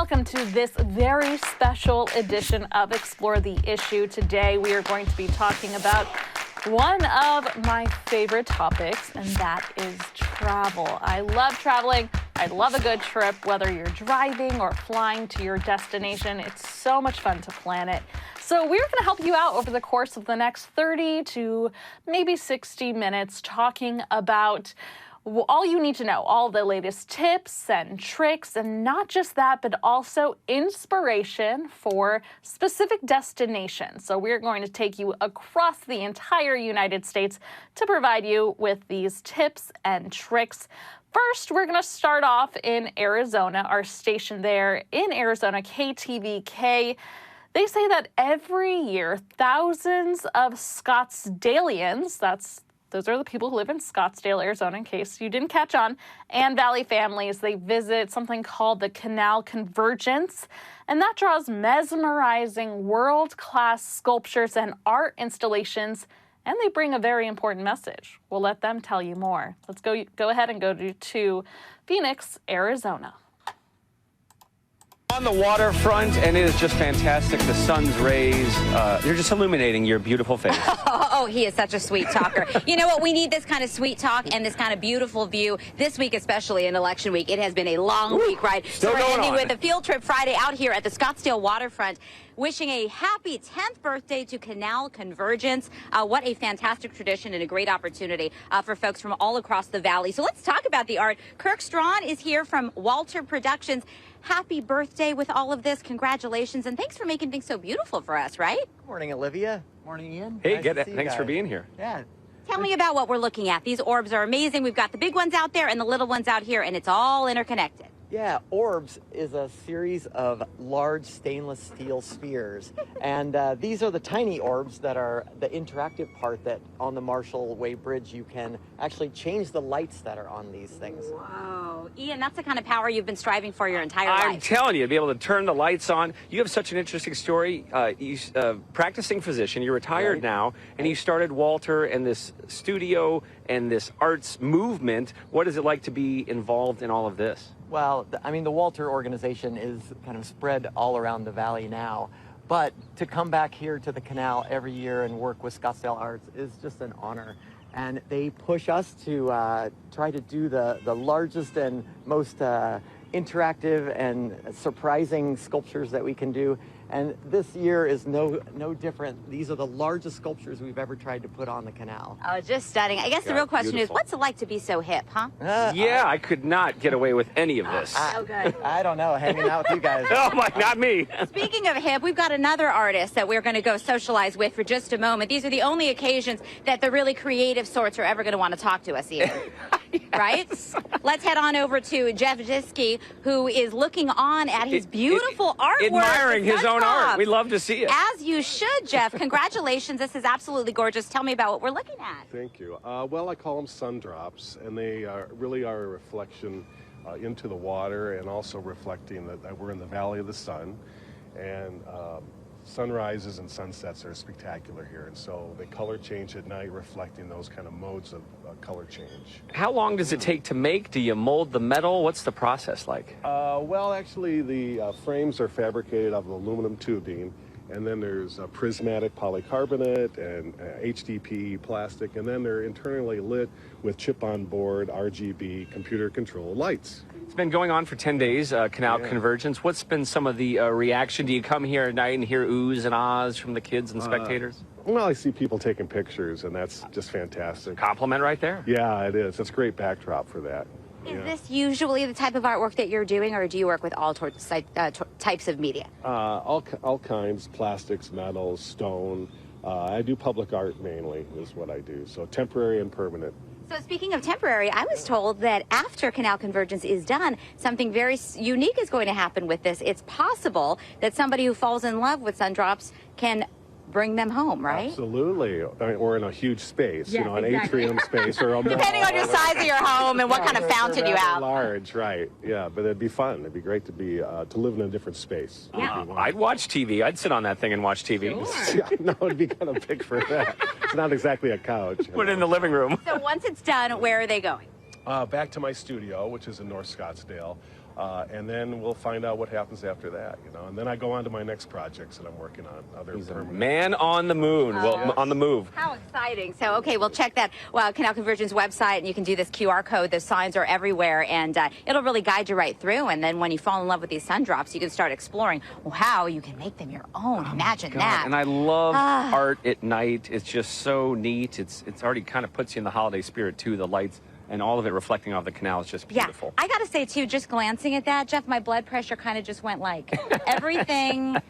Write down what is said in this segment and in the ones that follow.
welcome to this very special edition of Explore the Issue. Today we are going to be talking about one of my favorite topics, and that is travel. I love traveling. I love a good trip, whether you're driving or flying to your destination. It's so much fun to plan it. So we're going to help you out over the course of the next 30 to maybe 60 minutes talking about all you need to know, all the latest tips and tricks, and not just that, but also inspiration for specific destinations. So we're going to take you across the entire United States to provide you with these tips and tricks. First, we're going to start off in Arizona, our station there in Arizona, KTVK. They say that every year, thousands of Scottsdalians, those are the people who live in Scottsdale, Arizona, in case you didn't catch on, and Valley families, they visit something called the Canal Convergence, and that draws mesmerizing world-class sculptures and art installations, and they bring a very important message. We'll let them tell you more. Let's go ahead and go to Phoenix, Arizona. On the waterfront, and it is just fantastic. The sun's rays, they're just illuminating your beautiful face. Oh, he is such a sweet talker. You know what? We need this kind of sweet talk and this kind of beautiful view this week, especially in election week. It has been a long week, right? Still so we're going ending on. with a field trip Friday out here at the Scottsdale waterfront. Wishing a happy 10th birthday to Canal Convergence. What a fantastic tradition and a great opportunity for folks from all across the valley. So let's talk about the art. Kirk Strawn is here from Walter Productions. Happy birthday with all of this. Congratulations, and thanks for making things so beautiful for us, right? Good morning, Olivia. Morning, Ian. Hey, Nice to see you thanks for guys. being here. Yeah. Tell me about what we're looking at. These orbs are amazing. We've got the big ones out there and the little ones out here, and it's all interconnected. Yeah, orbs is a series of large stainless steel spheres. And these are the tiny orbs that are the interactive part that on the Marshall Way Bridge you can actually change the lights that are on these things. Whoa. Ian, that's the kind of power you've been striving for your entire I'm life. telling you, to be able to turn the lights on. You have such an interesting story. You're practicing physician. You're retired Right. now, and you started Walter and this studio and this arts movement. What is it like to be involved in all of this? Well, I mean, the Walter organization is kind of spread all around the valley now. But to come back here to the canal every year and work with Scottsdale Arts is just an honor. And they push us to try to do the largest and most interactive and surprising sculptures that we can do. And this year is no different. These are the largest sculptures we've ever tried to put on the canal. Oh, just stunning. I guess the Yeah, real question beautiful. is, what's it like to be so hip, huh? Yeah, I could not get away with any of this. So good. I don't know, hanging out with you guys. Oh my, not me. Speaking of hip, we've got another artist that we're going to go socialize with for just a moment. These are the only occasions that the really creative sorts are ever going to want to talk to us here. Right? Let's head on over to Jeff Jiski, who is looking on at his beautiful artwork. Admiring the his own art. Suntops. We love to see it. As you should, Jeff. Congratulations. This is absolutely gorgeous. Tell me about what we're looking at. Thank you. Well, I call them sun drops, and they really are a reflection into the water and also reflecting that we're in the Valley of the Sun. And sunrises and sunsets are spectacular here, and so they color change at night, reflecting those kind of modes of color change. How long does it take to make? Do you mold the metal? What's the process like? Well, actually, the frames are fabricated out of aluminum tubing, and then there's prismatic polycarbonate and HDPE plastic, and then they're internally lit with chip-on board RGB computer-controlled lights. It's been going on for 10 days, Canal Yeah. Convergence. What's been some of the reaction? Do you come here at night and hear oohs and ahs from the kids and spectators? Well, I see people taking pictures, and that's just fantastic. Compliment right there. Yeah, it is. It's a great backdrop for that. Is this usually the type of artwork that you're doing, or do you work with all types of media? All kinds, plastics, metals, stone. I do public art mainly is what I do, so temporary and permanent. So speaking of temporary, I was told that after Canal Convergence is done, something very unique is going to happen with this. It's possible that somebody who falls in love with Sundrops can bring them home, right? Absolutely. I mean, or in a huge space, Yes, you know, an exactly. atrium space or a Depending on your size of your home and what kind of fountain you have. Large, right? Yeah, but it'd be fun. It'd be great to be to live in a different space. I'd watch TV. I'd sit on that thing and watch TV. Yeah, no, it'd be kind of big for that. It's not exactly a couch. you Put it in know. the living room. So once it's done, where are they going? Back to my studio, which is in North Scottsdale. And then we'll find out what happens after that, And then I go on to my next projects that I'm working on. He's a man on the moon. Well, on the move. How exciting. So, okay, we'll check that Canal Convergence website, and you can do this QR code. The signs are everywhere, and it'll really guide you right through. And then when you fall in love with these sun drops, you can start exploring how you can make them your own. Imagine that. And I love art at night. It's just so neat. It's already kind of puts you in the holiday spirit, too, the lights. And all of it reflecting off the canal is just beautiful. Yeah, I got to say, too, just glancing at that, Jeff, my blood pressure kind of just went like everything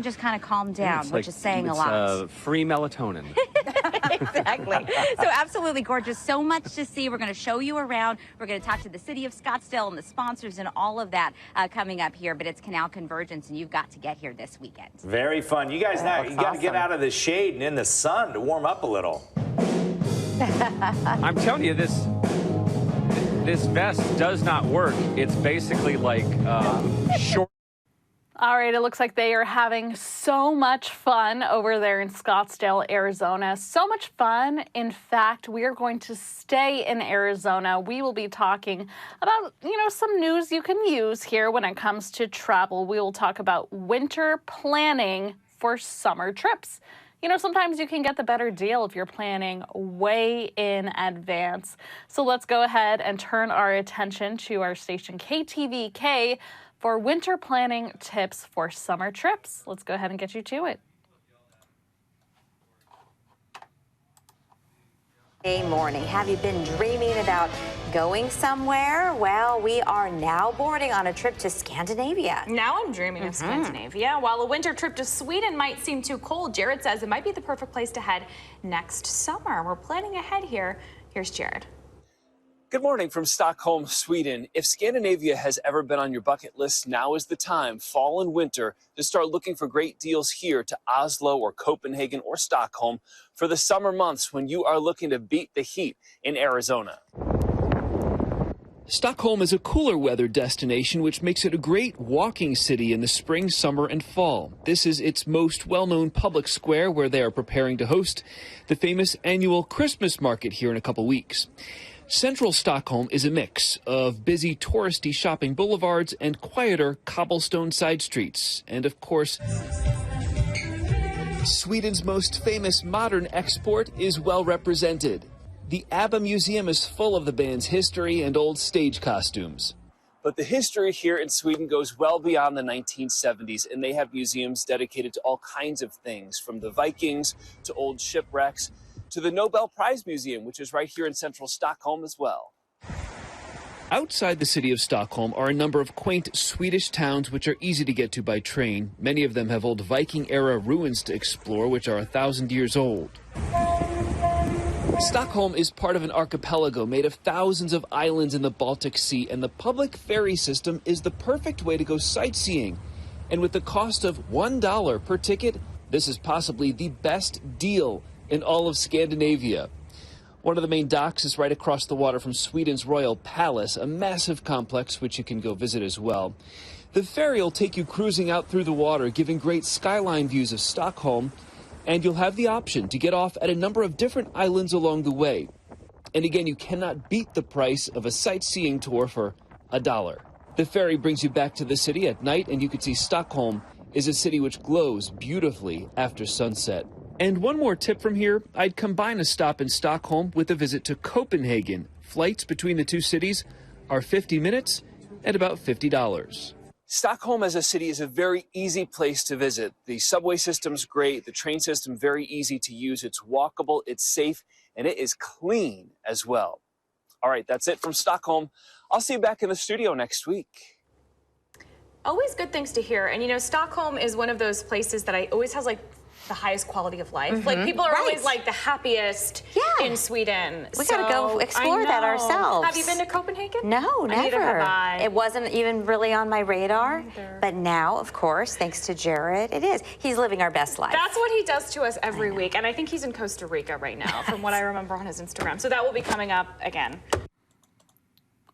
just kind of calmed down, which is saying a lot. It's free melatonin. Exactly. So absolutely gorgeous. So much to see. We're going to show you around. We're going to talk to the city of Scottsdale and the sponsors and all of that coming up here. But it's Canal Convergence, and you've got to get here this weekend. Very fun. You guys you got to get out of the shade and in the sun to warm up a little. I'm telling you, this vest does not work. It's basically like short. All right, it looks like they are having so much fun over there in Scottsdale, Arizona. So much fun. In fact, we are going to stay in Arizona. We will be talking about, some news you can use here when it comes to travel. We will talk about winter planning for summer trips. Sometimes you can get the better deal if you're planning way in advance. So let's go ahead and turn our attention to our station KTVK for winter planning tips for summer trips. Let's go ahead and get you to it. Hey, morning. Have you been dreaming about going somewhere? Well, we are now boarding on a trip to Scandinavia. Now I'm dreaming of Scandinavia. While a winter trip to Sweden might seem too cold, Jared says it might be the perfect place to head next summer. We're planning ahead here. Here's Jared. Good morning from Stockholm, Sweden. If Scandinavia has ever been on your bucket list, now is the time, fall and winter, to start looking for great deals here to Oslo or Copenhagen or Stockholm for the summer months when you are looking to beat the heat in Arizona. Stockholm is a cooler weather destination, which makes it a great walking city in the spring, summer, and fall. This is its most well-known public square, where they are preparing to host the famous annual Christmas market here in a couple weeks. Central Stockholm is a mix of busy touristy shopping boulevards and quieter cobblestone side streets. And of course, Sweden's most famous modern export is well represented. The ABBA Museum is full of the band's history and old stage costumes. But the history here in Sweden goes well beyond the 1970s, and they have museums dedicated to all kinds of things, from the Vikings to old shipwrecks, to the Nobel Prize Museum, which is right here in central Stockholm as well. Outside the city of Stockholm are a number of quaint Swedish towns which are easy to get to by train. Many of them have old Viking-era ruins to explore, which are 1,000 years old. Stockholm is part of an archipelago made of thousands of islands in the Baltic Sea, and the public ferry system is the perfect way to go sightseeing. And with the cost of $1 per ticket, this is possibly the best deal in all of Scandinavia. One of the main docks is right across the water from Sweden's Royal Palace, a massive complex which you can go visit as well. The ferry will take you cruising out through the water, giving great skyline views of Stockholm, and you'll have the option to get off at a number of different islands along the way. And again, you cannot beat the price of a sightseeing tour for $1. The ferry brings you back to the city at night, and you can see Stockholm is a city which glows beautifully after sunset. And one more tip from here, I'd combine a stop in Stockholm with a visit to Copenhagen. Flights between the two cities are 50 minutes at about $50. Stockholm as a city is a very easy place to visit. The subway system's great, the train system very easy to use. It's walkable, it's safe, and it is clean as well. All right, that's it from Stockholm. I'll see you back in the studio next week. Always good things to hear. And Stockholm is one of those places that always has the highest quality of life. Like, people are always the happiest in Sweden. We gotta go explore that ourselves. Have you been to Copenhagen? No, never. Neither have I. It wasn't even really on my radar. But now, of course, thanks to Jared, it is. He's living our best life. That's what he does to us every week. And I think he's in Costa Rica right now, from what I remember on his Instagram. So that will be coming up again.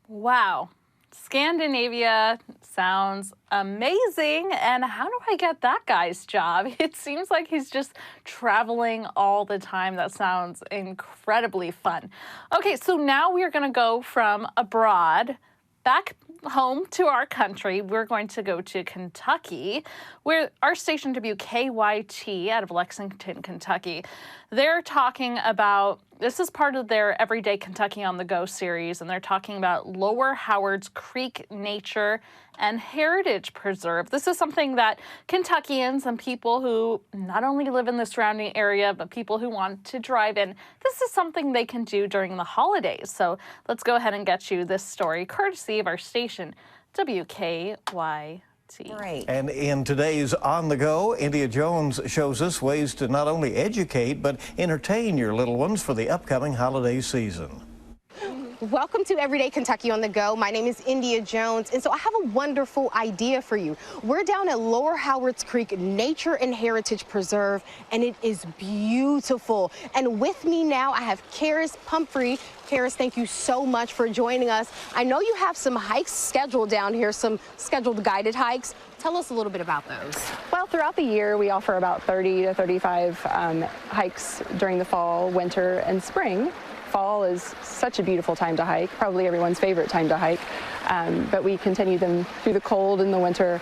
Wow. Scandinavia sounds amazing. And how do I get that guy's job? It seems like he's just traveling all the time. That sounds incredibly fun. Okay, so now we are going to go from abroad back home to our country. We're going to go to Kentucky, where our station WKYT out of Lexington, Kentucky, they're talking about, this is part of their Everyday Kentucky on the Go series, and they're talking about Lower Howards Creek Nature and Heritage Preserve. This is something that Kentuckians and people who not only live in the surrounding area, but people who want to drive in, this is something they can do during the holidays. So let's go ahead and get you this story, courtesy of our station, WKYT. Great. And in today's On the Go, India Jones shows us ways to not only educate, but entertain your little ones for the upcoming holiday season. Welcome to Everyday Kentucky on the Go. My name is India Jones, and so I have a wonderful idea for you. We're down at Lower Howards Creek Nature and Heritage Preserve, and it is beautiful. And with me now, I have Karis Pumphrey. Karis, thank you so much for joining us. I know you have some hikes scheduled down here, some scheduled guided hikes. Tell us a little bit about those. Well, throughout the year, we offer about 30 to 35 hikes during the fall, winter, and spring. Fall is such a beautiful time to hike, probably everyone's favorite time to hike, but we continue them through the cold and the winter.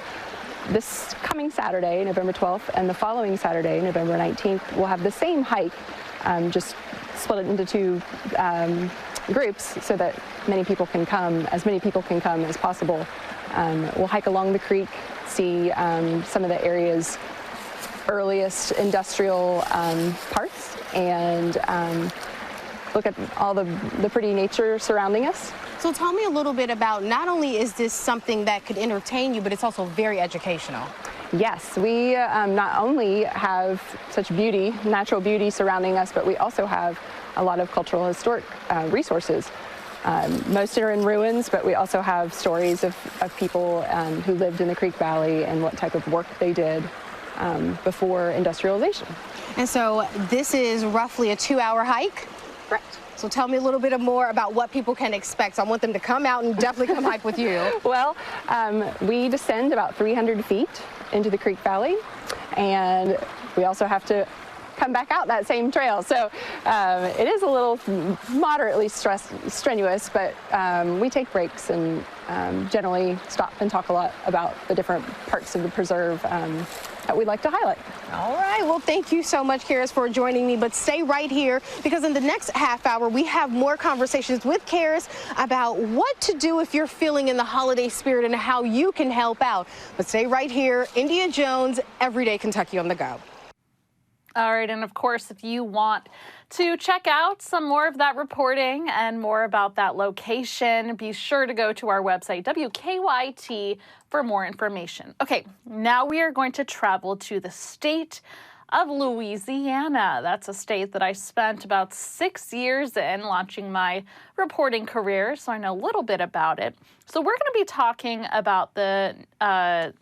This coming Saturday, November 12th, and the following Saturday, November 19th, we'll have the same hike, just split it into two groups so that many people can come as possible. We'll hike along the creek, see some of the area's earliest industrial parts, and look at all the pretty nature surrounding us. So tell me a little bit about, not only is this something that could entertain you, but it's also very educational. Yes, we not only have such beauty, natural beauty surrounding us, but we also have a lot of cultural historic resources. Most are in ruins, but we also have stories of people who lived in the Creek Valley and what type of work they did before industrialization. And so this is roughly a 2-hour hike? Correct. So tell me a little bit more about what people can expect. So I want them to come out and definitely come hike with you. Well, we descend about 300 feet into the Creek Valley, and we also have to come back out that same trail. So it is a little moderately strenuous, but we take breaks and generally stop and talk a lot about the different parts of the preserve that we'd like to highlight. All right, well, thank you so much, Karis, for joining me, but stay right here because in the next half hour, we have more conversations with Karis about what to do if you're feeling in the holiday spirit and how you can help out. But stay right here, India Jones, Everyday Kentucky on the Go. All right, and of course, if you want to check out some more of that reporting and more about that location, be sure to go to our website, WKYT, for more information. Okay, now we are going to travel to the state of Louisiana. That's a state that I spent about 6 years in launching my reporting career, so I know a little bit about it. So we're going to be talking about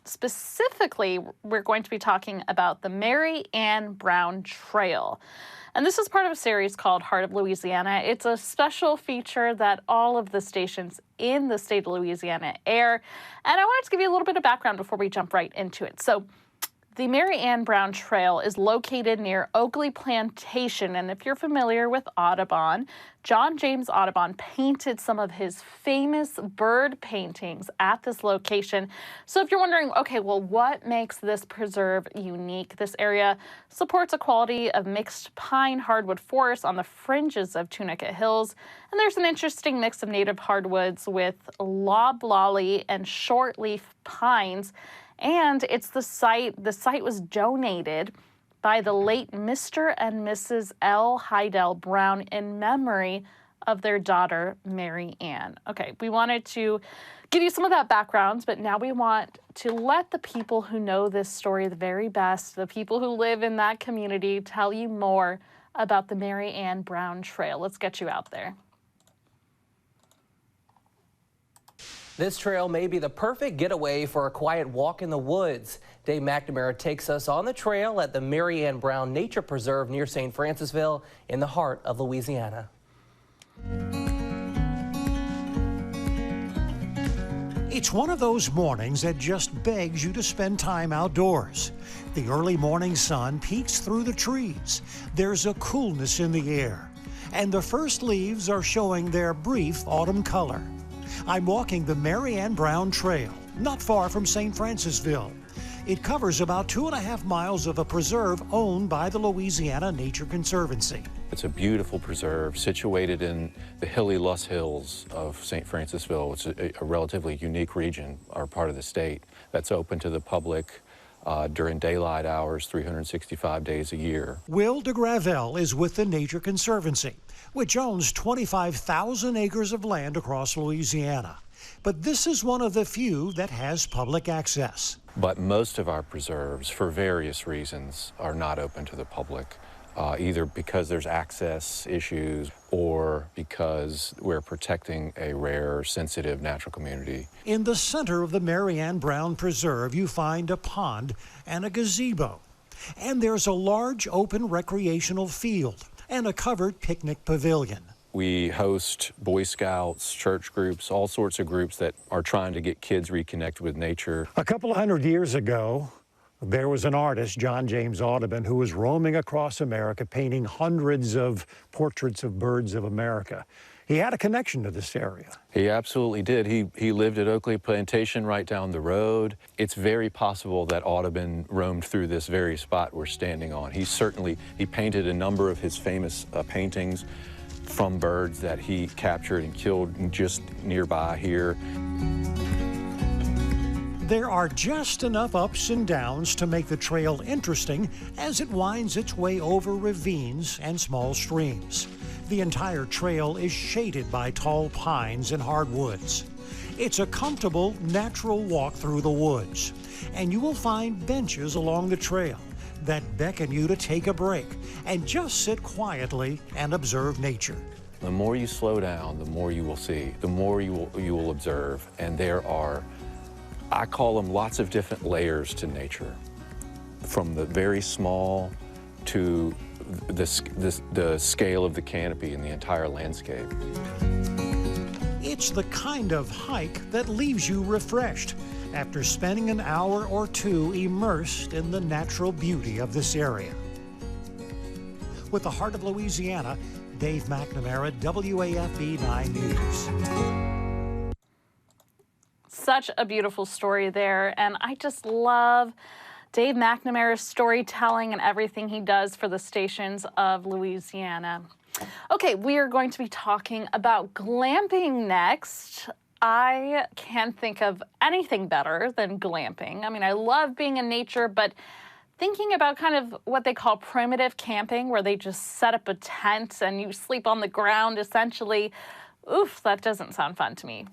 specifically, we're going to be talking about the Mary Ann Brown Trail. And this is part of a series called Heart of Louisiana. It's a special feature that all of the stations in the state of Louisiana air. And I wanted to give you a little bit of background before we jump right into it. So the Mary Ann Brown Trail is located near Dewberry Plantation, and if you're familiar with Audubon, John James Audubon painted some of his famous bird paintings at this location. So if you're wondering, okay, well, what makes this preserve unique? This area supports a quality of mixed pine hardwood forest on the fringes of Tunica Hills, and there's an interesting mix of native hardwoods with loblolly and shortleaf pines. And it's the site was donated by the late Mr. and Mrs. L. Hydell Brown in memory of their daughter, Mary Ann. Okay, we wanted to give you some of that background, but now we want to let the people who know this story the very best, the people who live in that community, tell you more about the Mary Ann Brown Trail. Let's get you out there. This trail may be the perfect getaway for a quiet walk in the woods. Dave McNamara takes us on the trail at the Mary Ann Brown Nature Preserve near St. Francisville in the heart of Louisiana. It's one of those mornings that just begs you to spend time outdoors. The early morning sun peeks through the trees. There's a coolness in the air, and the first leaves are showing their brief autumn color. I'm walking the Marianne Brown Trail, not far from St. Francisville. It covers about 2.5 miles of a preserve owned by the Louisiana Nature Conservancy. It's a beautiful preserve situated in the hilly Luss Hills of St. Francisville. It's a relatively unique region, or part of the state, that's open to the public during daylight hours, 365 days a year. Will DeGravel is with the Nature Conservancy, which owns 25,000 acres of land across Louisiana. But this is one of the few that has public access. But most of our preserves, for various reasons, are not open to the public, either because there's access issues or because we're protecting a rare, sensitive natural community. In the center of the Marianne Brown Preserve, you find a pond and a gazebo. And there's a large open recreational field and a covered picnic pavilion. We host Boy Scouts, church groups, all sorts of groups that are trying to get kids reconnected with nature. A couple of hundred years ago, there was an artist, John James Audubon, who was roaming across America painting hundreds of portraits of birds of America. He had a connection to this area. He absolutely did. He lived at Dewberry Plantation right down the road. It's very possible that Audubon roamed through this very spot we're standing on. He painted a number of his famous paintings from birds that he captured and killed just nearby here. There are just enough ups and downs to make the trail interesting as it winds its way over ravines and small streams. The entire trail is shaded by tall pines and hardwoods. It's a comfortable, natural walk through the woods, and you will find benches along the trail that beckon you to take a break and just sit quietly and observe nature. The more you slow down, the more you will see, the more you will observe, and there are, I call them, lots of different layers to nature, from the very small to the scale of the canopy and the entire landscape. It's the kind of hike that leaves you refreshed after spending an hour or two immersed in the natural beauty of this area. With the heart of Louisiana, Dave McNamara, WAFB 9 News. Such a beautiful story there, and I just love Dave McNamara's storytelling and everything he does for the stations of Louisiana. Okay, we are going to be talking about glamping next. I can't think of anything better than glamping. I mean, I love being in nature, but thinking about kind of what they call primitive camping, where they just set up a tent and you sleep on the ground, essentially, oof, that doesn't sound fun to me.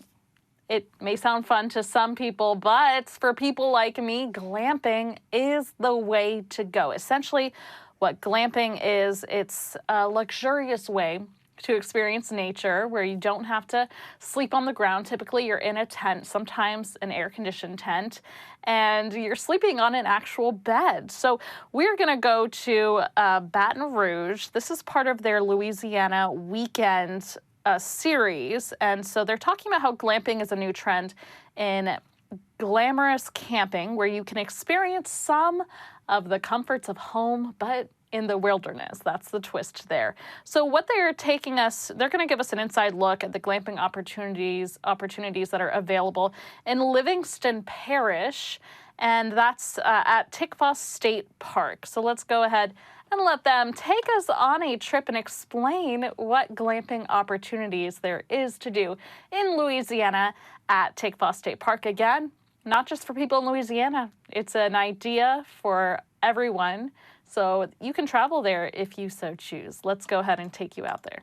It may sound fun to some people, but for people like me, glamping is the way to go. Essentially, what glamping is, it's a luxurious way to experience nature where you don't have to sleep on the ground. Typically, you're in a tent, sometimes an air-conditioned tent, and you're sleeping on an actual bed. So we're going to go to Baton Rouge. This is part of their Louisiana weekend series, and so they're talking about how glamping is a new trend in glamorous camping where you can experience some of the comforts of home, but in the wilderness. That's the twist there. So what they're taking us, they're going to give us an inside look at the glamping opportunities that are available in Livingston Parish, and that's at Tickfaw State Park. So let's go ahead and let them take us on a trip and explain what glamping opportunities there is to do in Louisiana at Tickfaw State Park. Again, not just for people in Louisiana. It's an idea for everyone. So you can travel there if you so choose. Let's go ahead and take you out there.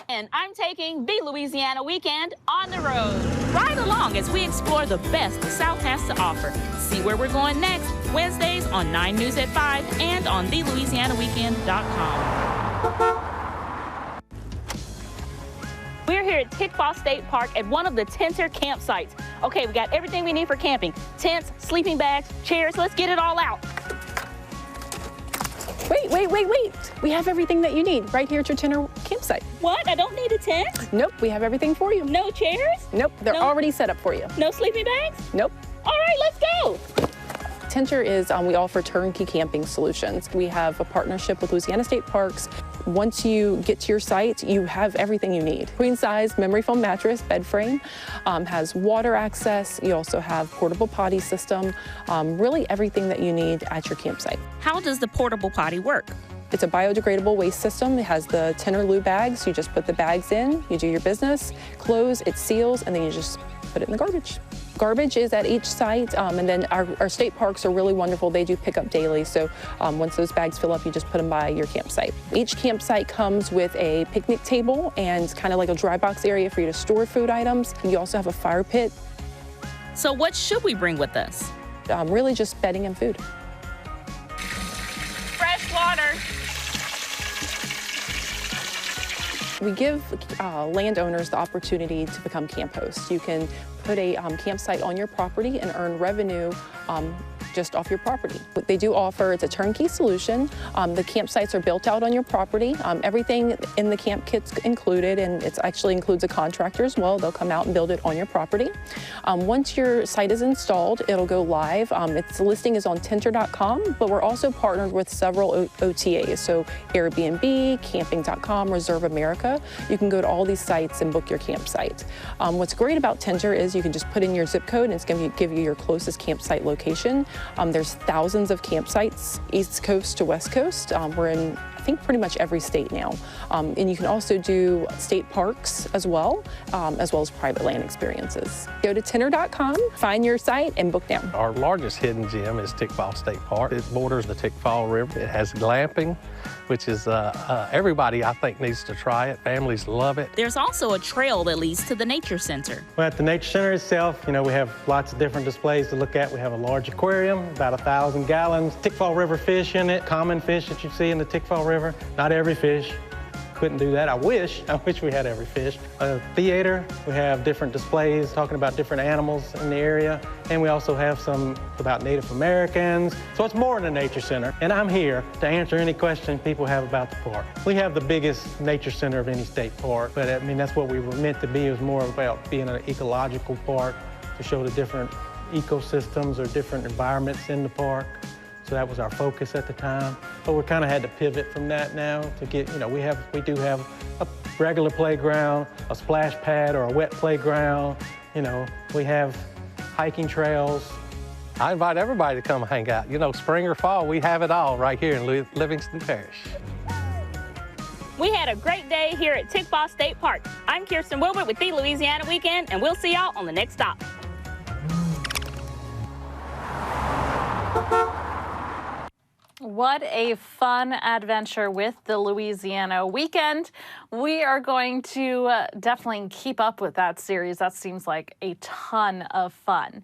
And I'm taking the Louisiana weekend on the road. Ride along as we explore the best the South has to offer. See where we're going next, Wednesdays on 9 News at 5 and on thelouisianaweekend.com. We're here at Tickfaw State Park at one of the tenter campsites. Okay, we got everything we need for camping. Tents, sleeping bags, chairs, let's get it all out. Wait. We have everything that you need right here at your tenter campsite. What? I don't need a tent? Nope, we have everything for you. No chairs? Nope, they're already set up for you. No sleeping bags? Nope. All right, let's go. Tenter is, we offer turnkey camping solutions. We have a partnership with Louisiana State Parks. Once you get to your site, you have everything you need. Queen size memory foam mattress, bed frame, has water access. You also have portable potty system, really everything that you need at your campsite. How does the portable potty work? It's a biodegradable waste system. It has the Tenor bags. You just put the bags in, you do your business, close, it seals, and then you just put it in the garbage. Garbage is at each site, and then our state parks are really wonderful. They do pick up daily, so once those bags fill up, you just put them by your campsite. Each campsite comes with a picnic table and kind of like a dry box area for you to store food items. You also have a fire pit. So what should we bring with us? Really just bedding and food. Fresh water. We give landowners the opportunity to become camp hosts. You can put a campsite on your property and earn revenue just off your property. What they do offer, it's a turnkey solution. The campsites are built out on your property. Everything in the camp kit's included, and it actually includes a contractor as well. They'll come out and build it on your property. Once your site is installed, it'll go live. Its listing is on Tinter.com, but we're also partnered with several OTAs, so Airbnb, Camping.com, Reserve America. You can go to all these sites and book your campsite. What's great about Tinter is you can just put in your zip code and it's going to give you your closest campsite location. There's thousands of campsites, East Coast to West Coast. We're in, I think, pretty much every state now. And you can also do state parks as well as private land experiences. Go to Tinter.com, find your site, and book now. Our largest hidden gem is Tickfall State Park. It borders the Tickfall River. It has glamping, which is everybody, I think, needs to try it. Families love it. There's also a trail that leads to the Nature Center. Well, at the Nature Center itself, we have lots of different displays to look at. We have a large aquarium, about 1,000 gallons, Tickfall River fish in it, common fish that you see in the Tickfall River. Not every fish. Couldn't do that. I wish we had every fish. A theater, we have different displays talking about different animals in the area, and we also have some about Native Americans. So it's more than a nature center, and I'm here to answer any question people have about the park. We have the biggest nature center of any state park, but I mean, that's what we were meant to be. It was more about being an ecological park to show the different ecosystems or different environments in the park. So that was our focus at the time. But we kind of had to pivot from that now to get, we do have a regular playground, a splash pad or a wet playground. We have hiking trails. I invite everybody to come hang out. Spring or fall, we have it all right here in Livingston Parish. We had a great day here at Tickfall State Park. I'm Kirsten Wilbert with the Louisiana Weekend, and we'll see y'all on the next stop. What a fun adventure with the Louisiana Weekend. We are going to definitely keep up with that series. That seems like a ton of fun.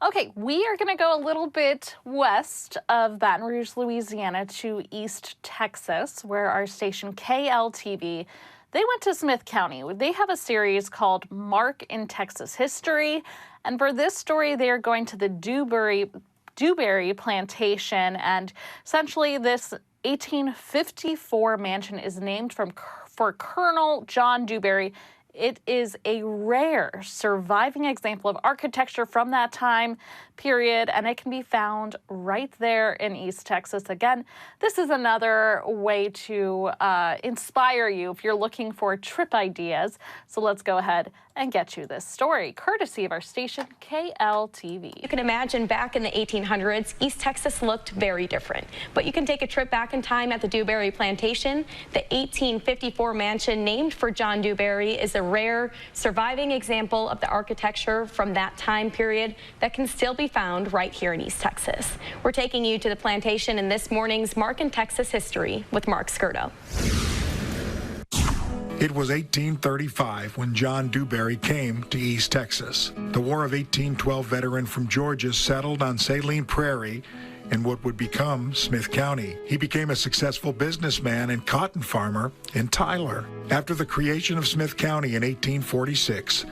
Okay, we are going to go a little bit west of Baton Rouge, Louisiana to East Texas, where our station KLTV, they went to Smith County. They have a series called Mark in Texas History. And for this story, they are going to the Dewberry Plantation, and essentially this 1854 mansion is named for Colonel John Dewberry. It is a rare surviving example of architecture from that time period, and it can be found right there in East Texas. Again, this is another way to inspire you if you're looking for trip ideas. So let's go ahead and get you this story, courtesy of our station, KLTV. You can imagine back in the 1800s, East Texas looked very different. But you can take a trip back in time at the Dewberry Plantation. The 1854 mansion named for John Dewberry is a rare surviving example of the architecture from that time period that can still be found right here in East Texas. We're taking you to the plantation in this morning's Mark in Texas History with Mark Skirto. It was 1835 when John Dewberry came to East Texas. The War of 1812 veteran from Georgia settled on Saline Prairie in what would become Smith County. He became a successful businessman and cotton farmer in Tyler. After the creation of Smith County in 1846,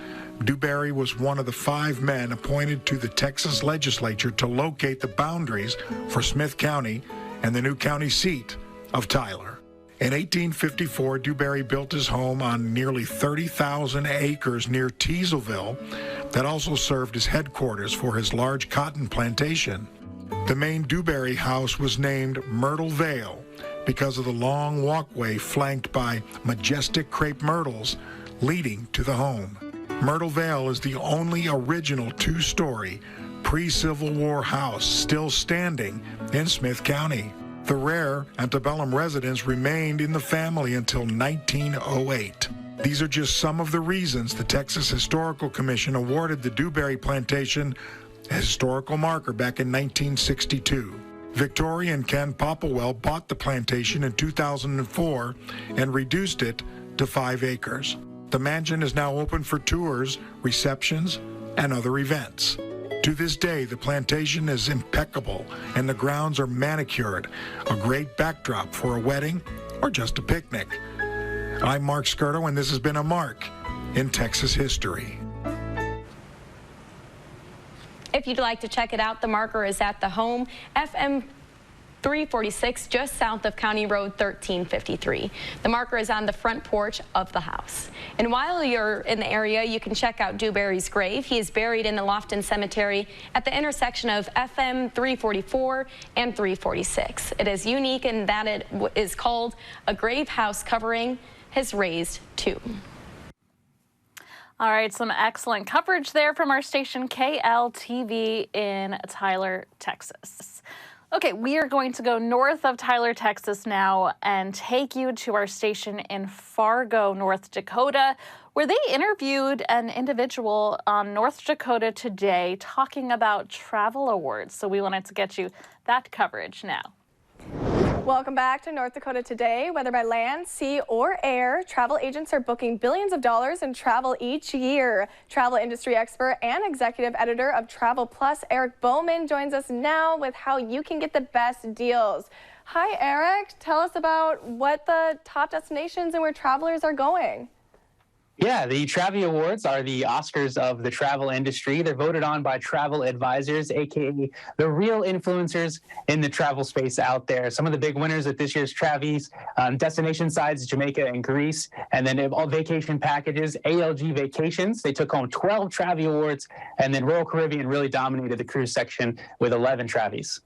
Dewberry was one of the 5 men appointed to the Texas legislature to locate the boundaries for Smith County and the new county seat of Tyler. In 1854, Dewberry built his home on nearly 30,000 acres near Teasville that also served as headquarters for his large cotton plantation. The main Dewberry house was named Myrtle Vale because of the long walkway flanked by majestic crepe myrtles leading to the home. Myrtle Vale is the only original two-story pre-Civil War house still standing in Smith County. The rare antebellum residence remained in the family until 1908. These are just some of the reasons the Texas Historical Commission awarded the Dewberry Plantation a historical marker back in 1962. Victoria and Ken Popplewell bought the plantation in 2004 and reduced it to 5 acres. The mansion is now open for tours, receptions, and other events. To this day, the plantation is impeccable and the grounds are manicured, a great backdrop for a wedding or just a picnic. I'm Mark Skirto, and this has been A Mark in Texas History. If you'd like to check it out, the marker is at the home, FM 346, just south of County Road 1353. The marker is on the front porch of the house. And while you're in the area, you can check out Dewberry's grave. He is buried in the Lofton Cemetery at the intersection of FM 344 and 346. It is unique in that it is called a grave house covering his raised tomb. All right, some excellent coverage there from our station KLTV in Tyler, Texas. Okay, we are going to go north of Tyler, Texas now and take you to our station in Fargo, North Dakota, where they interviewed an individual on North Dakota Today talking about travel awards. So we wanted to get you that coverage now. Welcome back to North Dakota Today. Whether by land, sea, or air, travel agents are booking billions of dollars in travel each year. Travel industry expert and executive editor of Travel Plus, Eric Bowman, joins us now with how you can get the best deals. Hi, Eric. Tell us about what the top destinations and where travelers are going. Yeah, the Travel Awards are the Oscars of the travel industry. They're voted on by travel advisors, aka the real influencers in the travel space out there. Some of the big winners at this year's Travies, destination sides, Jamaica and Greece, and then all vacation packages, ALG Vacations. They took home 12 Travel Awards, and then Royal Caribbean really dominated the cruise section with 11 Travies.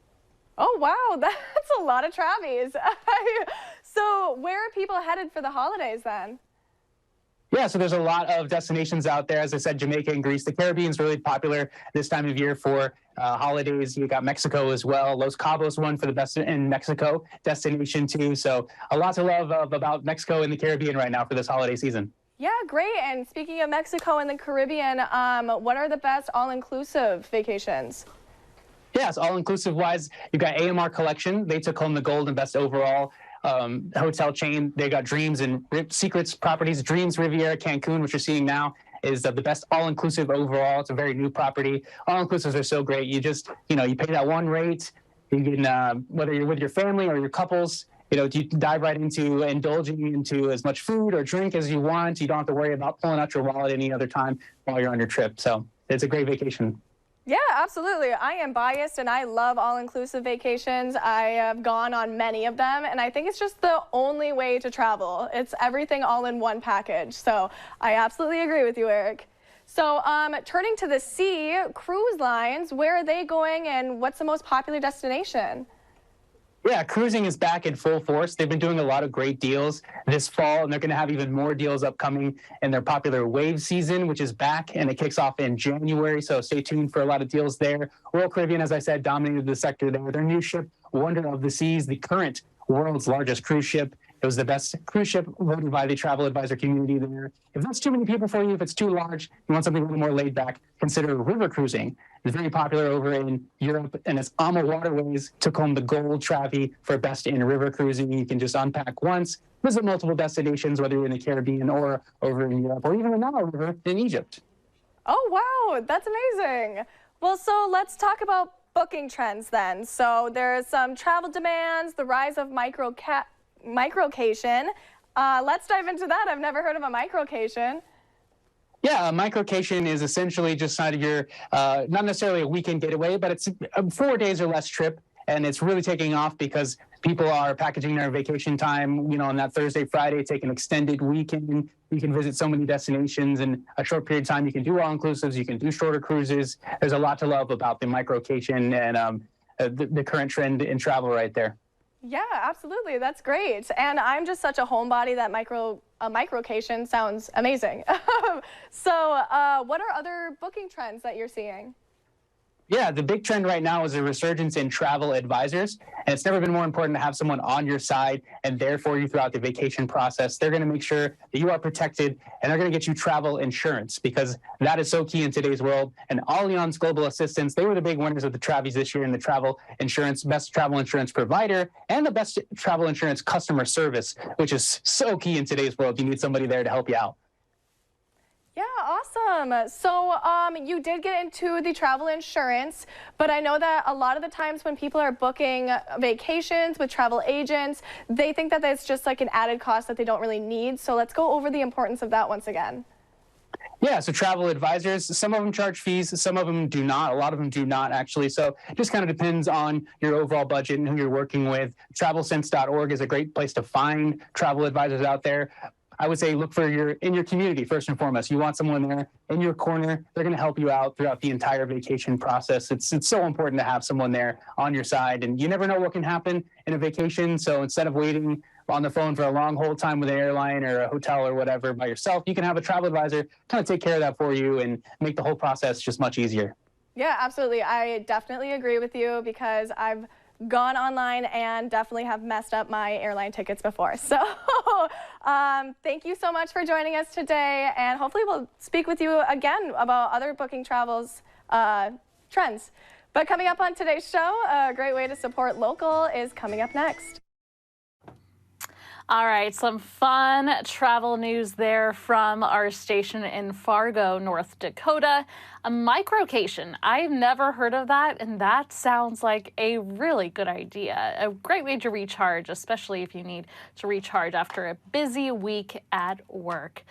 Oh, wow, that's a lot of Travies. So where are people headed for the holidays then? Yeah, so there's a lot of destinations out there. As I said, Jamaica and Greece. The Caribbean is really popular this time of year for holidays. You got Mexico as well. Los Cabos won for the best in Mexico destination too. So a lot to love about Mexico and the Caribbean right now for this holiday season. Yeah, great. And speaking of Mexico and the Caribbean, what are the best all-inclusive vacations? Yes, all-inclusive wise, you've got AMR Collection. They took home the gold and best overall hotel chain. They got Dreams and Secrets properties. Dreams Riviera Cancun, which you're seeing now, is the best all-inclusive overall. It's a very new property. All-inclusives are so great. You just, you pay that one rate. You can, whether you're with your family or your couples, you dive right into indulging into as much food or drink as you want. You don't have to worry about pulling out your wallet any other time while you're on your trip. So it's a great vacation. Yeah, absolutely. I am biased and I love all-inclusive vacations. I have gone on many of them and I think it's just the only way to travel. It's everything all in one package. So I absolutely agree with you, Eric. So turning to the sea, cruise lines, where are they going and what's the most popular destination? Yeah, cruising is back in full force. They've been doing a lot of great deals this fall, and they're going to have even more deals upcoming in their popular wave season, which is back, and it kicks off in January, so stay tuned for a lot of deals there. Royal Caribbean, as I said, dominated the sector there. Their new ship, Wonder of the Seas, the current world's largest cruise ship. It was the best cruise ship voted by the travel advisor community there. If that's too many people for you, if it's too large, you want something a little more laid back, consider river cruising. It's very popular over in Europe, and its AMA Waterways took home the gold Travie for best in river cruising. You can just unpack once, visit multiple destinations, whether you're in the Caribbean or over in Europe, or even the Nile River in Egypt. Oh, wow, that's amazing. Well, so let's talk about booking trends then. So there's some travel demands, the rise of microcation. Let's dive into that. I've never heard of a microcation. Yeah, a microcation is essentially just kind of your, not necessarily a weekend getaway, but it's a 4 days or less trip. And it's really taking off because people are packaging their vacation time, on that Thursday, Friday, take an extended weekend. You can visit so many destinations in a short period of time. You can do all-inclusives. You can do shorter cruises. There's a lot to love about the microcation and the current trend in travel right there. Yeah, absolutely. That's great. And I'm just such a homebody that a microcation sounds amazing. So what are other booking trends that you're seeing? Yeah, the big trend right now is a resurgence in travel advisors, and it's never been more important to have someone on your side and there for you throughout the vacation process. They're going to make sure that you are protected, and they're going to get you travel insurance because that is so key in today's world. And Allianz Global Assistance, they were the big winners of the Travies this year in the travel insurance, best travel insurance provider, and the best travel insurance customer service, which is so key in today's world. You need somebody there to help you out. Yeah, awesome. So you did get into the travel insurance, but I know that a lot of the times when people are booking vacations with travel agents, they think that it's just like an added cost that they don't really need. So let's go over the importance of that once again. Yeah, so travel advisors, some of them charge fees, some of them do not, a lot of them do not actually. So it just kind of depends on your overall budget and who you're working with. TravelSense.org is a great place to find travel advisors out there. I would say look for in your community first and foremost. You want someone there in your corner. They're going to help you out throughout the entire vacation process. It's so important to have someone there on your side, and you never know what can happen in a vacation. So instead of waiting on the phone for a long hold time with an airline or a hotel or whatever by yourself, you can have a travel advisor kind of take care of that for you and make the whole process just much easier. Yeah, absolutely. I definitely agree with you because I've gone online and definitely have messed up my airline tickets before. So thank you so much for joining us today, and hopefully we'll speak with you again about other booking travels trends. But coming up on today's show, a great way to support local is coming up next. All right, some fun travel news there from our station in Fargo, North Dakota. A microcation. I've never heard of that, and that sounds like a really good idea. A great way to recharge, especially if you need to recharge after a busy week at work.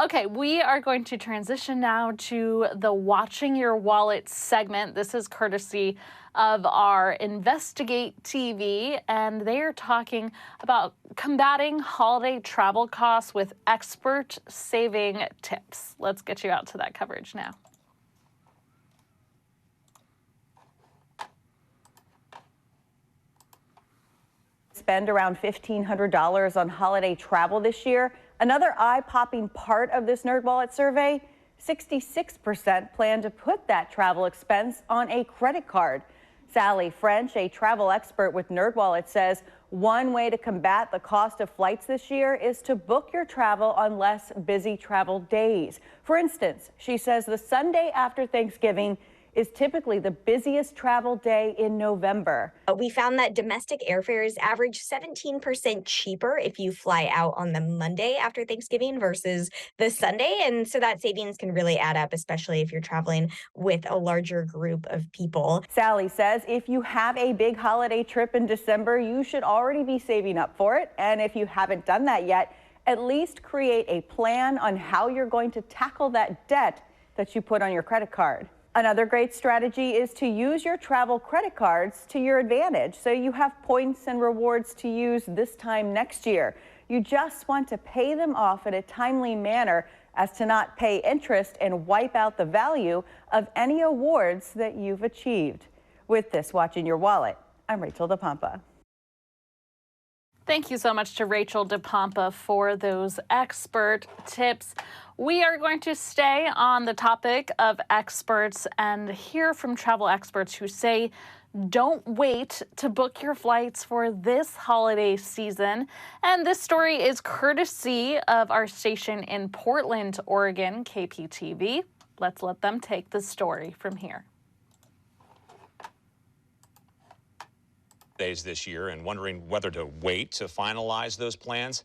Okay, we are going to transition now to the Watching Your Wallet segment. This is courtesy of our Investigate TV, and they are talking about combating holiday travel costs with expert saving tips. Let's get you out to that coverage now. Spend around $1,500 on holiday travel this year. Another eye-popping part of this NerdWallet survey, 66% plan to put that travel expense on a credit card. Sally French, a travel expert with NerdWallet, says one way to combat the cost of flights this year is to book your travel on less busy travel days. For instance, she says the Sunday after Thanksgiving is typically the busiest travel day in November. We found that domestic airfares average 17% cheaper if you fly out on the Monday after Thanksgiving versus the Sunday. And so that savings can really add up, especially if you're traveling with a larger group of people. Sally says if you have a big holiday trip in December, you should already be saving up for it. And if you haven't done that yet, at least create a plan on how you're going to tackle that debt that you put on your credit card. Another great strategy is to use your travel credit cards to your advantage so you have points and rewards to use this time next year. You just want to pay them off in a timely manner as to not pay interest and wipe out the value of any awards that you've achieved. With this Watching Your Wallet, I'm Rachel DePompa. Thank you so much to Rachel DePompa for those expert tips. We are going to stay on the topic of experts and hear from travel experts who say don't wait to book your flights for this holiday season. And this story is courtesy of our station in Portland, Oregon, KPTV. Let's let them take the story from here. Days this year and wondering whether to wait to finalize those plans.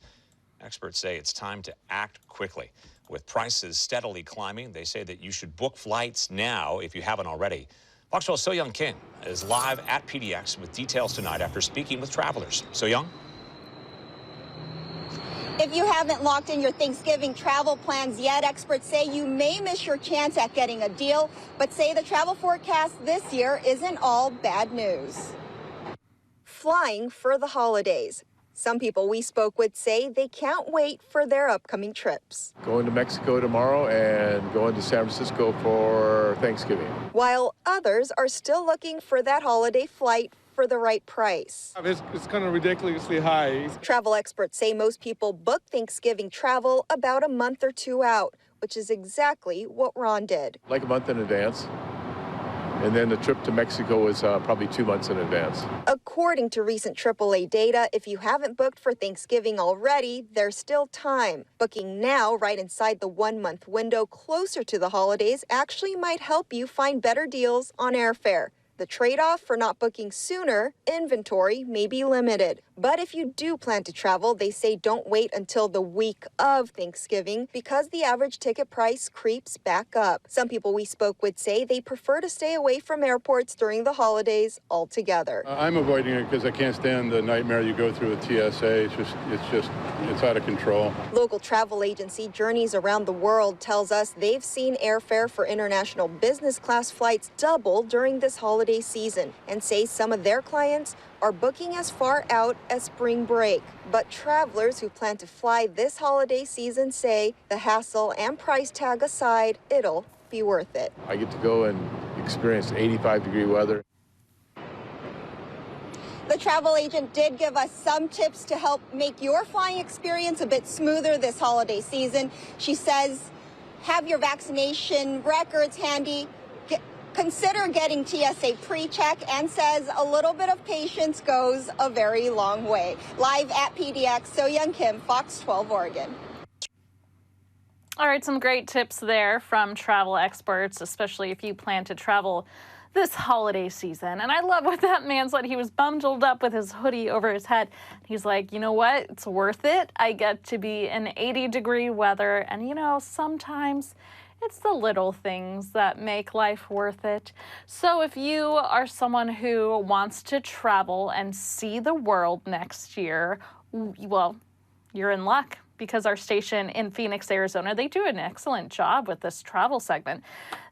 Experts say it's time to act quickly. With prices steadily climbing, they say that you should book flights now if you haven't already. Fox 12's So-Young Kim is live at PDX with details tonight after speaking with travelers. So-Young? If you haven't locked in your Thanksgiving travel plans yet, experts say you may miss your chance at getting a deal, but say the travel forecast this year isn't all bad news. Flying for the holidays. Some people we spoke with say they can't wait for their upcoming trips. Going to Mexico tomorrow and going to San Francisco for Thanksgiving. While others are still looking for that holiday flight for the right price. It's kind of ridiculously high. Travel experts say most people book Thanksgiving travel about a month or two out, which is exactly what Ron did. Like a month in advance. And then the trip to Mexico is probably 2 months in advance. According to recent AAA data, if you haven't booked for Thanksgiving already, there's still time. Booking now, right inside the 1 month window closer to the holidays, actually might help you find better deals on airfare. The trade-off for not booking sooner, inventory may be limited. But if you do plan to travel, they say don't wait until the week of Thanksgiving because the average ticket price creeps back up. Some people we spoke with say they prefer to stay away from airports during the holidays altogether. I'm avoiding it because I can't stand the nightmare you go through with TSA. It's out of control. Local travel agency Journeys Around the World tells us they've seen airfare for international business class flights double during this holiday season and say some of their clients are booking as far out as spring break. But travelers who plan to fly this holiday season say the hassle and price tag aside, it'll be worth it. I get to go and experience 85-degree weather. The travel agent did give us some tips to help make your flying experience a bit smoother this holiday season. She says, have your vaccination records handy. Consider getting TSA pre-check, and says a little bit of patience goes a very long way. Live at PDX, So Young Kim, Fox 12 Oregon. All right, some great tips there from travel experts, especially if you plan to travel this holiday season. And I love what that man said. He was bundled up with his hoodie over his head. He's like, you know what? It's worth it. I get to be in 80-degree weather. And, you know, sometimes it's the little things that make life worth it. So if you are someone who wants to travel and see the world next year, well, you're in luck, because our station in Phoenix, Arizona, they do an excellent job with this travel segment.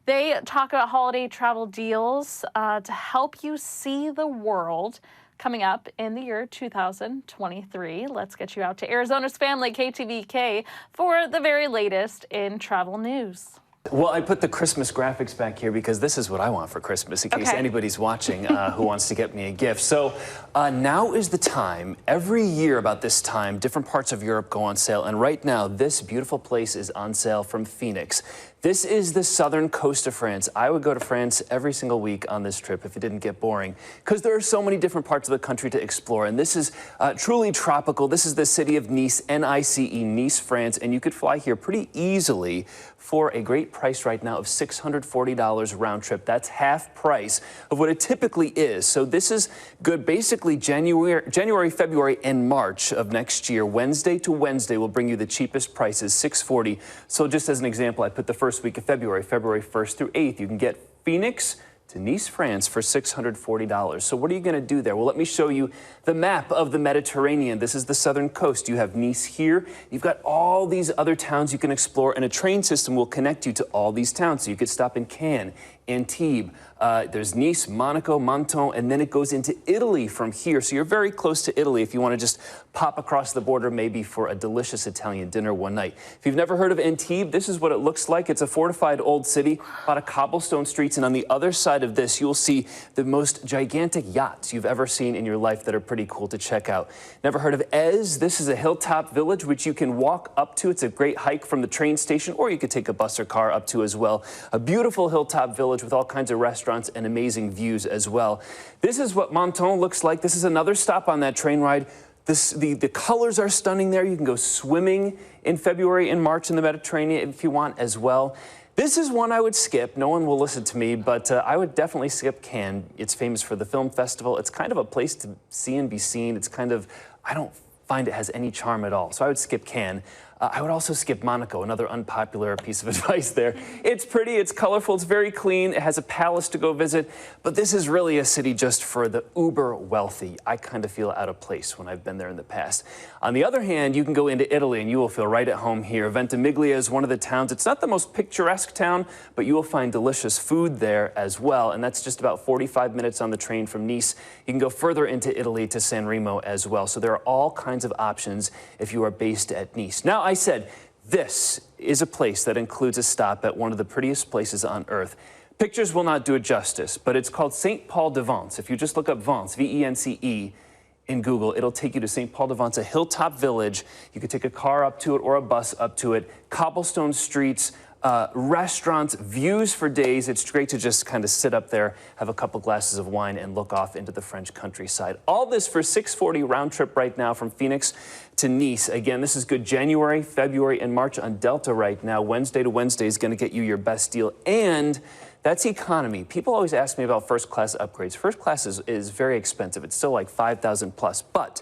They talk about holiday travel deals to help you see the world coming up in the year 2023. Let's get you out to Arizona's family, KTVK, for the very latest in travel news. Well, I put the Christmas graphics back here because this is what I want for Christmas, in case anybody's watching who wants to get me a gift. So now is the time. Every year about this time, different parts of Europe go on sale. And right now, this beautiful place is on sale from Phoenix. This is the southern coast of France. I would go to France every single week on this trip if it didn't get boring, because there are so many different parts of the country to explore. And this is truly tropical. This is the city of Nice, N-I-C-E, Nice, France. And you could fly here pretty easily for a great price right now of $640 round trip. That's half price of what it typically is. So this is good. Basically, January, February, and March of next year, Wednesday to Wednesday, will bring you the cheapest prices, $640. So just as an example, I put the first week of February 1st through 8th. You can get Phoenix to Nice, France for $640. So what are you going to do there? Well, let me show you the map of the Mediterranean. This is the southern coast. You have Nice here. You've got all these other towns you can explore, and a train system will connect you to all these towns. So you could stop in Cannes, Antibes. There's Nice, Monaco, Menton, and then it goes into Italy from here. So you're very close to Italy if you want to just pop across the border, maybe for a delicious Italian dinner one night. If you've never heard of Antibes, this is what it looks like. It's a fortified old city, a lot of cobblestone streets, and on the other side of this, you'll see the most gigantic yachts you've ever seen in your life that are pretty cool to check out. Never heard of Ez? This is a hilltop village which you can walk up to. It's a great hike from the train station, or you could take a bus or car up to as well. A beautiful hilltop village with all kinds of restaurants and amazing views as well. This is what Menton looks like. This is another stop on that train ride. The colors are stunning there. You can go swimming in February and March in the Mediterranean if you want as well. This is one I would skip. No one will listen to me, but I would definitely skip Cannes. It's famous for the film festival. It's kind of a place to see and be seen. It's kind of, I don't find it has any charm at all. So I would skip Cannes. I would also skip Monaco, another unpopular piece of advice there. It's pretty, it's colorful, it's very clean, it has a palace to go visit, but this is really a city just for the uber wealthy. I kind of feel out of place when I've been there in the past. On the other hand, you can go into Italy and you will feel right at home here. Ventimiglia is one of the towns. It's not the most picturesque town, but you will find delicious food there as well, and that's just about 45 minutes on the train from Nice. You can go further into Italy to San Remo as well, so there are all kinds of options if you are based at Nice. Now, I said this is a place that includes a stop at one of the prettiest places on earth. Pictures will not do it justice, but it's called St. Paul de Vence. If you just look up Vence, V-E-N-C-E, in Google, it'll take you to St. Paul de Vence, a hilltop village. You could take a car up to it or a bus up to it. Cobblestone streets, restaurants, views for days. It's great to just kind of sit up there, have a couple glasses of wine, and look off into the French countryside. All this for $640 round trip right now from Phoenix to Nice. Again, this is good January, February, and March on Delta right now. Wednesday to Wednesday is going to get you your best deal, and that's economy. People always ask me about first class upgrades. First class is very expensive. It's still like $5,000 plus, but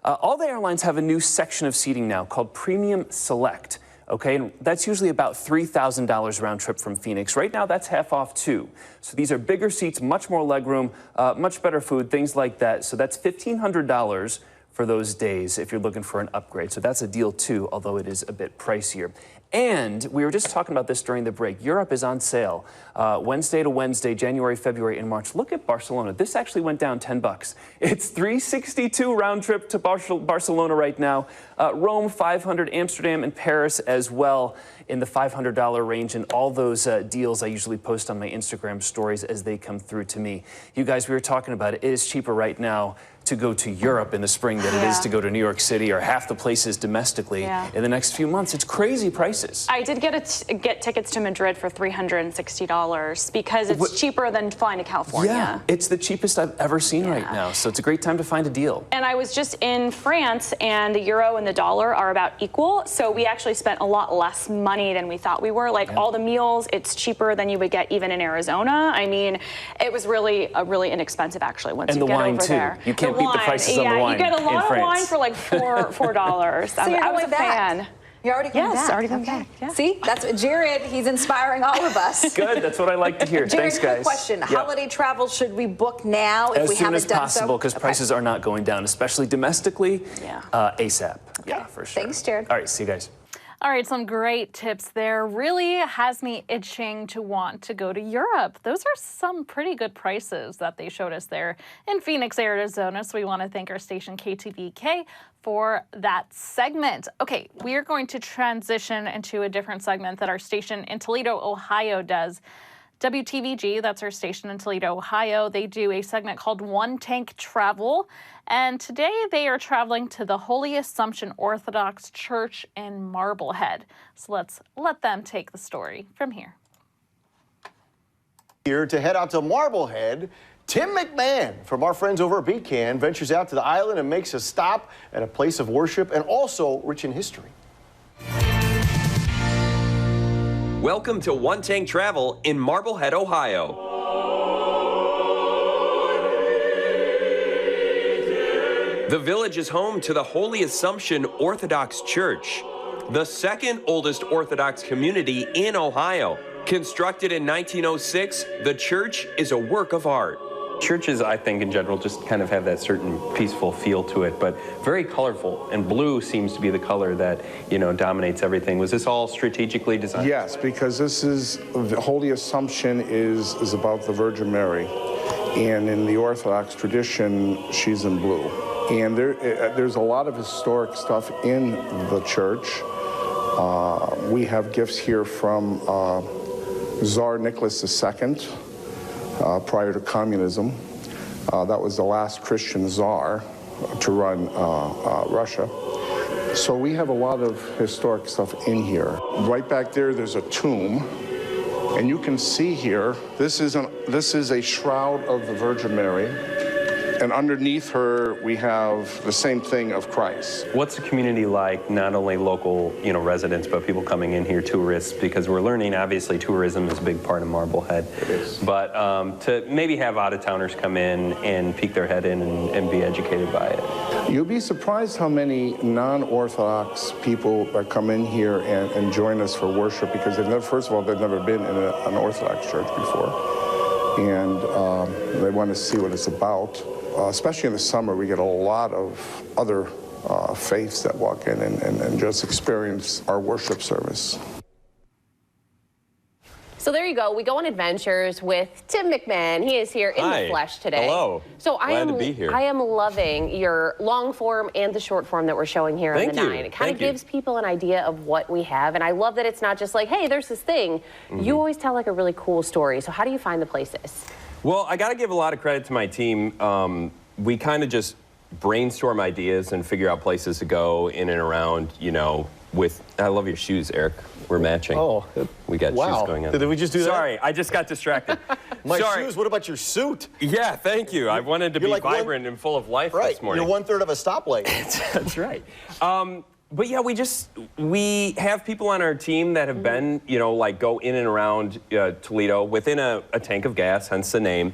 all the airlines have a new section of seating now called Premium Select. Okay, and that's usually about $3,000 round trip from Phoenix. Right now, that's half off too. So these are bigger seats, much more legroom, much better food, things like that. So that's $1,500 for those days if you're looking for an upgrade. So that's a deal too, although it is a bit pricier. And we were just talking about this during the break. Europe is on sale Wednesday to Wednesday, January, February, and March. Look at Barcelona. This actually went down $10. It's $362 round trip to Barcelona right now. Rome, $500, Amsterdam and Paris as well in the $500 range. And all those deals I usually post on my Instagram stories as they come through to me. You guys, we were talking about it. It is cheaper right now to go to Europe in the spring than it is to go to New York City or half the places domestically in the next few months. It's crazy prices. I did get tickets to Madrid for $360 because it's cheaper than flying to California. Yeah, it's the cheapest I've ever seen right now. So it's a great time to find a deal. And I was just in France, and the euro and the dollar are about equal. So we actually spent a lot less money than we thought we were. Like all the meals, it's cheaper than you would get even in Arizona. I mean, it was really inexpensive actually once you get over there. You can't beat the prices on the wine. You get a lot of wine for like $4. So I was a fan. You're already going back? Yes, already going back. Yeah. See, that's what Jared, he's inspiring all of us. Good, that's what I like to hear. Jared, Thanks, guys. quick question. Holiday travel, should we book now if we haven't done so? As soon as possible, because prices are not going down, especially domestically, ASAP. Okay. Yeah, for sure. Thanks, Jared. All right, see you guys. All right, some great tips there. Really has me itching to want to go to Europe. Those are some pretty good prices that they showed us there in Phoenix, Arizona. So we want to thank our station KTVK for that segment. Okay, we are going to transition into a different segment that our station in Toledo, Ohio does. WTVG, that's our station in Toledo, Ohio. They do a segment called One Tank Travel. And today they are traveling to the Holy Assumption Orthodox Church in Marblehead. So let's let them take the story from here. Here to head out to Marblehead, Tim McMahon from our friends over at BCAN ventures out to the island and makes a stop at a place of worship and also rich in history. Welcome to One Tank Travel in Marblehead, Ohio. The village is home to the Holy Assumption Orthodox Church, the second oldest Orthodox community in Ohio. Constructed in 1906, the church is a work of art. Churches, I think, in general, just kind of have that certain peaceful feel to it, but very colorful, and blue seems to be the color that, dominates everything. Was this all strategically designed? Yes, because this is, the Holy Assumption is about the Virgin Mary, and in the Orthodox tradition, she's in blue. And there's a lot of historic stuff in the church. We have gifts here from Tsar Nicholas II. Prior to communism. That was the last Christian czar to run Russia. So we have a lot of historic stuff in here. Right back there, there's a tomb. And you can see here, this is a shroud of the Virgin Mary. And underneath her, we have the same thing of Christ. What's the community like, not only local, residents, but people coming in here, tourists? Because we're learning, obviously, tourism is a big part of Marblehead. It is. But to maybe have out-of-towners come in and peek their head in and be educated by it. You'll be surprised how many non-Orthodox people that come in here and join us for worship, because first of all, they've never been in an Orthodox church before. And they want to see what it's about. Especially in the summer, we get a lot of other faiths that walk in and just experience our worship service. So there you go. We go on adventures with Tim McMahon. He is here in the flesh today. Hello. So Glad to be here. I am loving your long form and the short form that we're showing here on the 9. It kind of gives people an idea of what we have. And I love that it's not just like, hey, there's this thing. You always tell like a really cool story. So how do you find the places? Well, I got to give a lot of credit to my team. We kind of just brainstorm ideas and figure out places to go in and around, you know, with, I love your shoes, Eric. We're matching. Oh, we got shoes going on. Did we just do that? Sorry, I just got distracted. My shoes, what about your suit? Yeah, thank you. I wanted to be like vibrant and full of life this morning. You're 1/3 of a stoplight. That's right. But yeah, we have people on our team that have been, you know, like go in and around Toledo within a tank of gas, hence the name,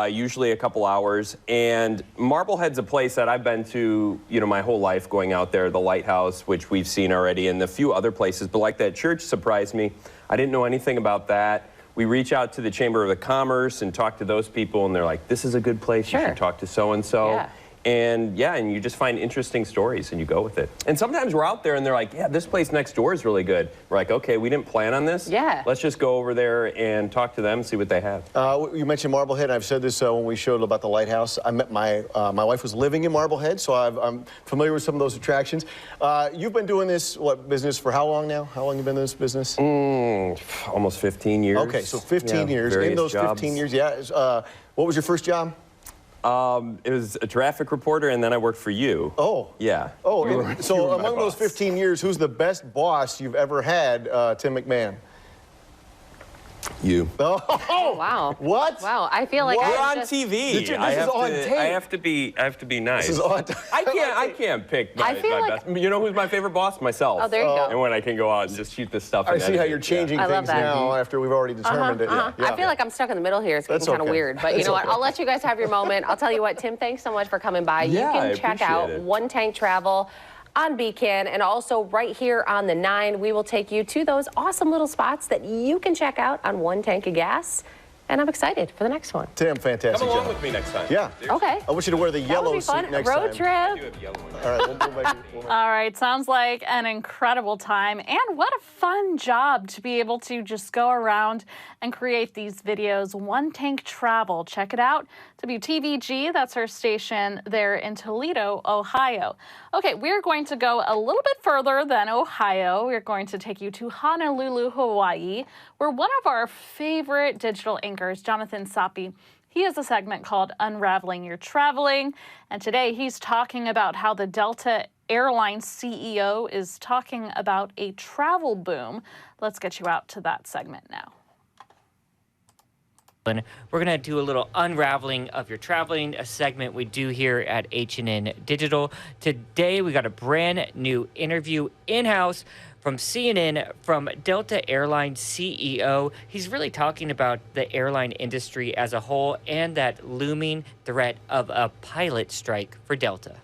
usually a couple hours. And Marblehead's a place that I've been to, you know, my whole life, going out there, the lighthouse, which we've seen already, and a few other places. But like that church surprised me. I didn't know anything about that. We reach out to the Chamber of Commerce and talk to those people, and they're like, this is a good place. You should talk to so-and-so. Yeah. And yeah, and you just find interesting stories and you go with it. And sometimes we're out there and they're like, yeah, this place next door is really good. We're like, okay, we didn't plan on this. Yeah. Let's just go over there and talk to them, see what they have. You mentioned Marblehead, and I've said this when we showed about the lighthouse. I met my wife was living in Marblehead, so I'm familiar with some of those attractions. You've been doing this, business for how long now? How long have you been in this business? Almost 15 years. Okay, so 15 years. In those 15 years, what was your first job? It was a traffic reporter, and then I worked for you. Oh. Yeah. Oh, so among those 15 years, who's the best boss you've ever had, Tim McMahon? You. Oh, wow. What? Wow, I feel like we're on TV. This is on tape. I have to be nice. This is on I can't pick my best. You know who's my favorite boss? Myself. Oh, there you go. And when I can go out and just shoot this stuff. I see how you're changing things now after we've already determined it. Yeah. I feel like I'm stuck in the middle here. It's getting kind of weird. But you know what? I'll let you guys have your moment. I'll tell you what, Tim, thanks so much for coming by. Yeah, you can check out One Tank Travel on Beacon, and also right here on the 9, we will take you to those awesome little spots that you can check out on one tank of gas. And I'm excited for the next one. Tim, fantastic. Come along with me next time. Yeah. Okay. I want you to wear the yellow suit next time. Road trip. All right, we'll back. All right, sounds like an incredible time, and what a fun job to be able to just go around and create these videos. One Tank Travel, check it out. WTVG, that's our station there in Toledo, Ohio. Okay, we're going to go a little bit further than Ohio. We're going to take you to Honolulu, Hawaii, where one of our favorite digital anchors, Jonathan Sapi, he has a segment called Unraveling Your Traveling, and today he's talking about how the Delta Airlines CEO is talking about a travel boom. Let's get you out to that segment now. We're going to do a little unraveling of your traveling, a segment we do here at H&N Digital. Today, we got a brand new interview in-house from CNN from Delta Airlines CEO. He's really talking about the airline industry as a whole and that looming threat of a pilot strike for Delta.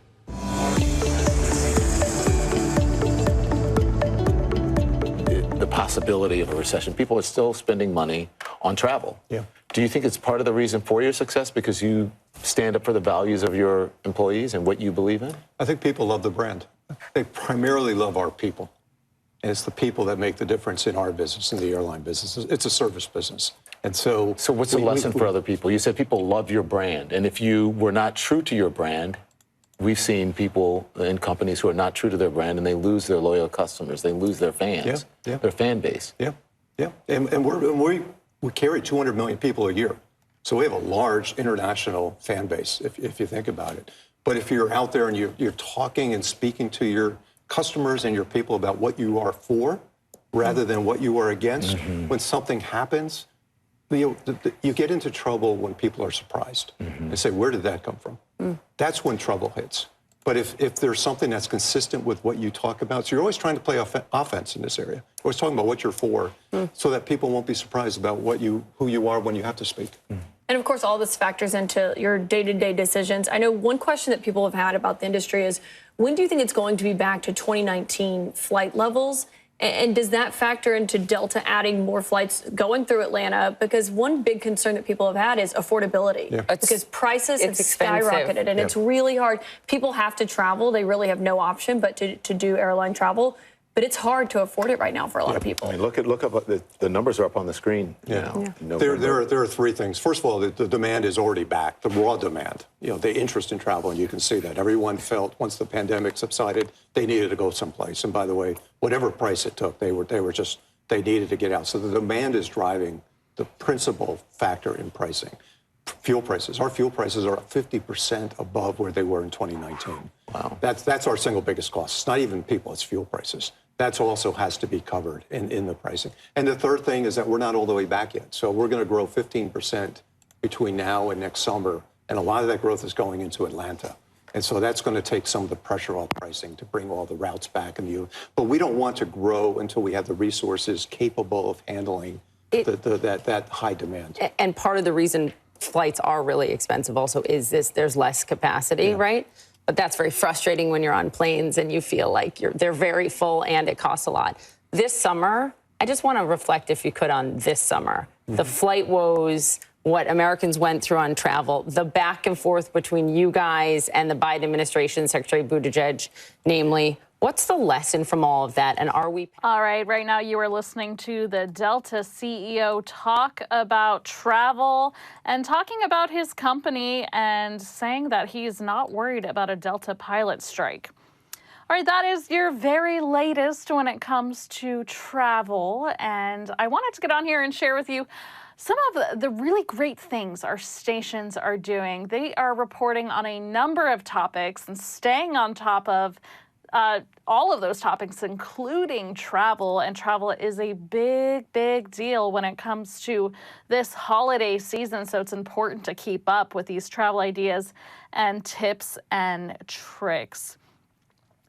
The possibility of a recession. People are still spending money on travel. Yeah. Do you think it's part of the reason for your success because you stand up for the values of your employees and what you believe in? I think people love the brand. They primarily love our people. And it's the people that make the difference in our business, in the airline business. It's a service business. And so what's the lesson for other people? You said people love your brand. And if you were not true to your brand, we've seen people in companies who are not true to their brand and they lose their loyal customers. They lose their fans, their fan base. Yeah. And we carry 200 million people a year. So we have a large international fan base, if you think about it. But if you're out there and you're talking and speaking to your customers and your people about what you are for rather than what you are against, when something happens, you get into trouble when people are surprised. They say, where did that come from? That's when trouble hits. But if there's something that's consistent with what you talk about, so you're always trying to play offense in this area. You're always talking about what you're for so that people won't be surprised about who you are when you have to speak. And of course, all this factors into your day-to-day decisions. I know one question that people have had about the industry is, when do you think it's going to be back to 2019 flight levels? And does that factor into Delta adding more flights going through Atlanta? Because one big concern that people have had is affordability. Because prices have skyrocketed, and it's really hard. People have to travel. They really have no option but to do airline travel. but it's hard to afford it right now for a lot of people. I mean, look at the numbers are up on the screen. There are three things. First of all, the demand is already back, the raw demand. The interest in travel, and you can see that. Everyone felt once the pandemic subsided, they needed to go someplace. And by the way, whatever price it took, they needed to get out. So the demand is driving the principal factor in pricing. Fuel prices. Our fuel prices are 50% above where they were in 2019. Wow. That's our single biggest cost. It's not even people, it's fuel prices. That also has to be covered in the pricing. And the third thing is that we're not all the way back yet. So we're going to grow 15% between now and next summer. And a lot of that growth is going into Atlanta. And so that's going to take some of the pressure off pricing to bring all the routes back in the U.S. But we don't want to grow until we have the resources capable of handling that high demand. And part of the reason flights are really expensive also is there's less capacity, right? But that's very frustrating when you're on planes and you feel like they're very full and it costs a lot. This summer, I just want to reflect, if you could, on this summer. The flight woes, what Americans went through on travel, the back and forth between you guys and the Biden administration, Secretary Buttigieg, namely. What's the lesson from all of that? And are we... All right now you are listening to the Delta CEO talk about travel and talking about his company and saying that he's not worried about a Delta pilot strike. All right, that is your very latest when it comes to travel. And I wanted to get on here and share with you some of the really great things our stations are doing. They are reporting on a number of topics and staying on top of all of those topics, including travel. And travel is a big deal when it comes to this holiday season. So it's important to keep up with these travel ideas and tips and tricks.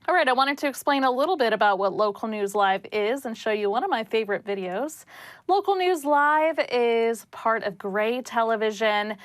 All right, I wanted to explain a little bit about what Local News Live is and show you one of my favorite videos. Local News Live is part of Gray Television.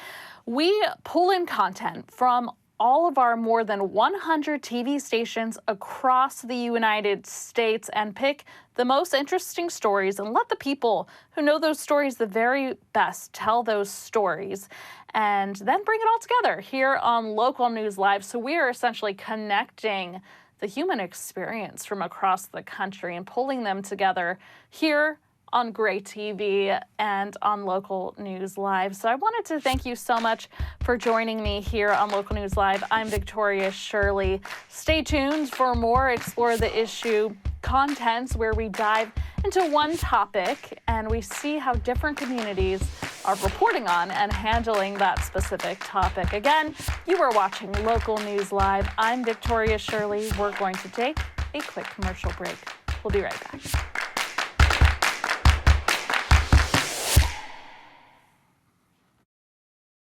We pull in content from all of our more than 100 TV stations across the United States and pick the most interesting stories and let the people who know those stories the very best tell those stories and then bring it all together here on Local News Live. So we are essentially connecting the human experience from across the country and pulling them together here on Gray TV and on Local News Live. So I wanted to thank you so much for joining me here on Local News Live. I'm Victoria Shirley. Stay tuned for more Explore the Issue contents where we dive into one topic and we see how different communities are reporting on and handling that specific topic. Again, you are watching Local News Live. I'm Victoria Shirley. We're going to take a quick commercial break. We'll be right back.